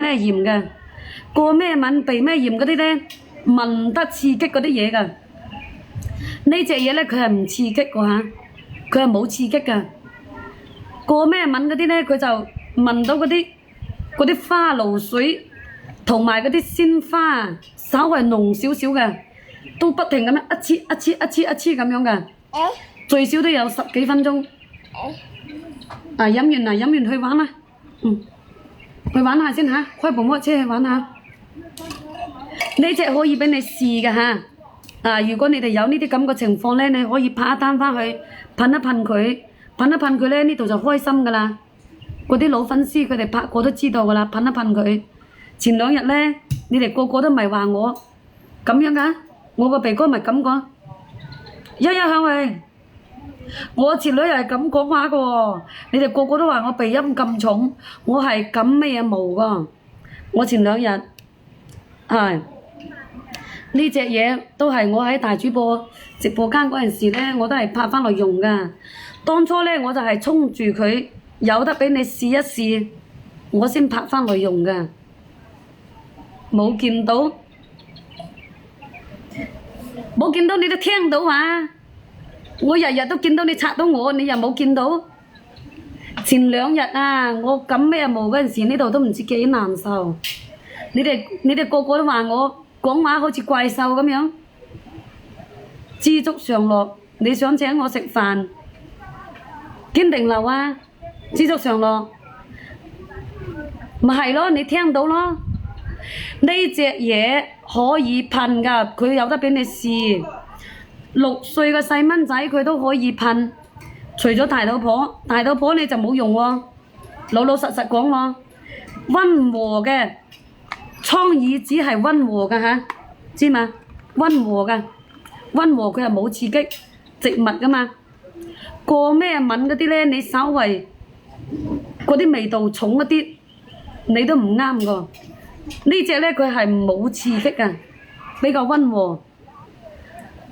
咩炎嘅，過咩敏鼻咩炎嗰啲咧，聞得刺激嗰啲嘢㗎。呢隻嘢咧佢係唔刺激㗎嚇，佢係冇刺激㗎。過咩敏嗰啲咧，佢就聞到嗰啲花露水同埋嗰啲鮮花，稍為濃少少嘅，都不停咁樣一黐一黐一黐一黐咁樣嘅，最少都有10幾分鐘。啊，飲完啦，飲完去玩啦，去玩下先嚇，開部摩托車去玩下。呢隻可以俾你試嘅嚇。啊，如果你哋有呢啲咁嘅情況咧，你可以拍一單翻去噴一噴佢，噴一噴佢咧，呢度就開心噶啦。嗰啲老粉絲佢哋拍過都知道噶啦，噴一噴佢。前2日咧，你哋個個都咪話我咁樣噶，我個鼻哥咪咁講，向榮，我前2日係咁講話嘅喎，你哋個個都話我鼻音咁重，我係咁咩嘢毛噶，我前2日係。呢隻嘢都係我喺大主播直播間嗰陣時咧，我都係拍翻嚟用噶。當初咧我就係衝住佢有得俾你試一試，我先拍翻嚟用噶。冇見到你都聽到啊！我日日都見到你刷到我，你又冇見到。前2日啊，我咁咩毛嗰陣時，呢度都唔知幾難受。你哋個個都話我講話好似怪獸咁樣，知足常樂。你想請我食飯，堅定流啊！知足常樂，咪係咯，你聽到咯。呢隻嘢可以噴㗎，佢有得俾你試。6歲嘅細蚊仔佢都可以噴，除咗大肚婆你就冇用喎。老實講喎，溫和嘅。蒼耳子係溫和㗎嚇，知嘛？溫和㗎，溫和佢係冇刺激，植物㗎嘛。過咩敏嗰啲咧，你稍為嗰啲味道重一啲，你都唔啱㗎。呢隻咧佢係冇刺激㗎，比較溫和。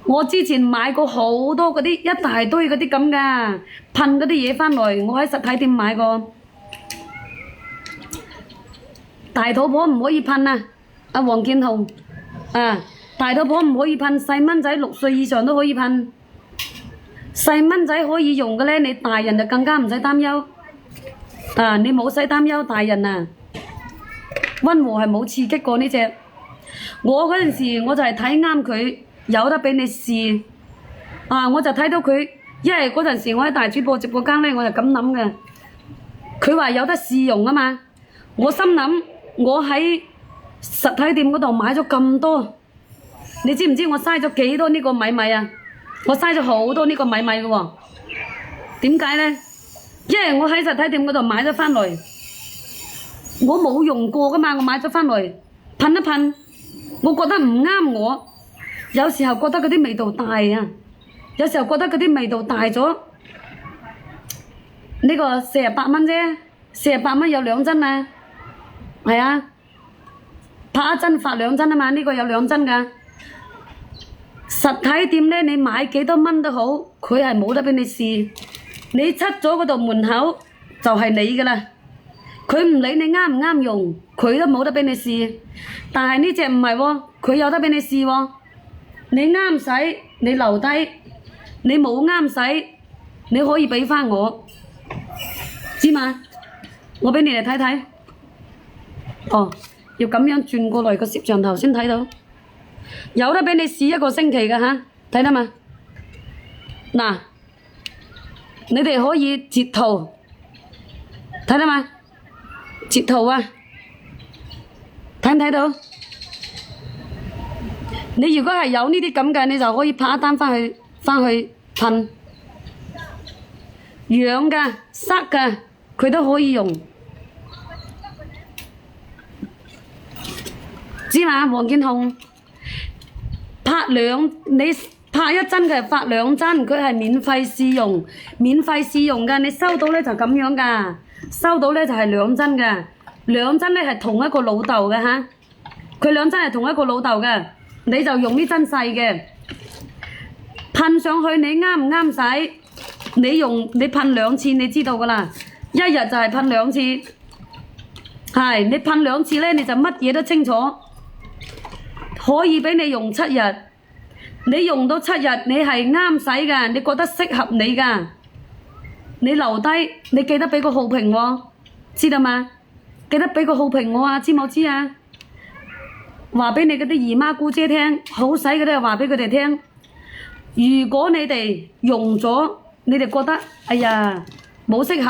我之前買過好多嗰啲一大堆嗰啲咁㗎，噴嗰啲嘢返來，我喺實體店買過。大肚婆唔可以噴啊！阿黃建雄啊，大肚婆唔可以噴，細蚊仔6歲以上都可以噴。細蚊仔可以用嘅咧，你大人就更加唔使擔憂。啊，你冇使擔憂，大人啊，溫和係冇刺激過呢隻。我嗰陣時我就係睇啱佢，有得俾你試。啊，我就睇到佢，因為嗰陣時我喺大主播直播間咧，我就咁諗嘅。佢話有得試用啊嘛，我心諗。我喺實體店嗰度買咗咁多，你知唔知我嘥咗幾多呢個米啊？我嘥咗好多呢個米嘅喎。點解呢？因為我喺實體店嗰度買咗返嚟，我冇用過㗎嘛，我買咗返嚟噴一噴，我覺得唔啱我。有時候覺得嗰啲味道大啊，有時候覺得嗰啲味道大咗。呢個48蚊啫，48蚊有2針啊。係啊，拍1針發2針啊嘛，呢個有2針㗎。實體店咧，你買幾多蚊都好，佢係冇得俾你試。你出咗嗰度門口就係你㗎啦，佢唔理你啱唔啱用，佢都冇得俾你試。但係呢隻唔係喎，佢有得俾你試喎。你啱使你留低，你冇啱使你可以俾翻我，知嘛？我俾你哋睇睇。哦，要咁樣轉過來個攝像頭先睇到，有得俾你試1個星期㗎吓，睇得嘛？嗱，你哋可以截圖，睇得嘛？截圖啊，睇唔睇到？你如果係有呢啲咁嘅，你就可以拍一單返去噴，癢㗎、塞㗎，佢都可以用。知嘛？黃建雄你拍1針佢係發2針，佢係免費試用㗎。你收到咧就咁樣㗎，收到咧就係2針㗎，2針咧係同一個老豆嘅嚇，佢2針係同一個老豆嘅，你就用呢針細嘅，噴上去你啱唔啱使？你噴2次你知道㗎啦，1日就係噴2次。係你噴2次咧，你就乜嘢都清楚，可以俾你用7日。你用到7日，你係啱使㗎，你覺得適合你㗎，你留低，你記得俾個好評喎，知道嗎？記得俾個好評我啊，知冇知啊？話俾你嗰啲姨媽姑姐聽，好使嗰啲話俾佢哋聽。如果你哋用咗，你哋覺得哎呀冇適合。